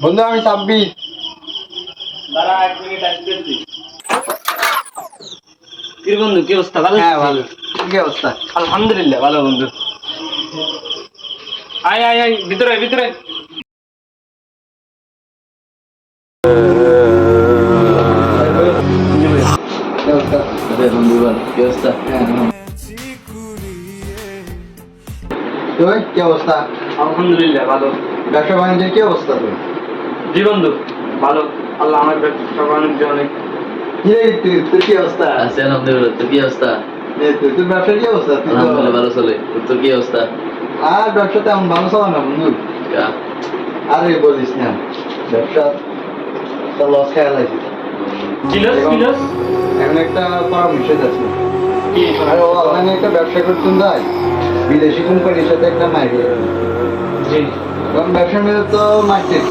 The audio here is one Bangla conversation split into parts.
বন্ধু আমি 26। দাঁড়া 1 মিনিট আসতেছি। কি বন্ধু কি অবস্থা? ভালো? হ্যাঁ ভালো। কি অবস্থা? আলহামদুলিল্লাহ ভালো বন্ধু। আয় আয় আয় ভিতরে আয়, ভিতরে আয়। কি অবস্থা? আরে বন্ধু বল কি অবস্থা? তুই কি অবস্থা? আলহামদুলিল্লাহ ভালো। ব্যবসা বাণিজ্যের কি অবস্থা তোর? জি বন্ধু ভালো। আল্লাহ আমার ব্যবসা বাণিজ্য অনেক। কি রে তোর কি অবস্থা? আছি আলহামদুলিল্লাহ। তোর কি অবস্থা? তোর ব্যবসার কি অবস্থা? তুই তো আলহামদুলিল্লাহ ভালো চলে। তোর কি অবস্থা? আর ব্যবসা তেমন ভালো চলে না বন্ধু। কা? আরে বলিস না, ব্যবসা তো লস খেয়াল আছে। কিলোস কিলোস এখন একটা পরামর্শ আছে। কি আরে ও অনলাইনে একটা ব্যবসা করতেন ভাই, বিদেশি কোম্পানির সাথে একটা মাইকে। জি কারণ ব্যবসার মধ্যে তো মার্কেট।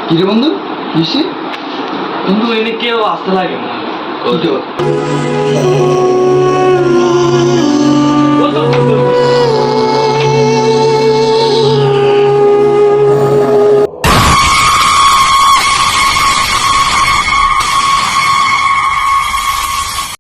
কি রে বন্ধু কিসে? বন্ধু এনে কেউ আসতে লাগে না। কি তো?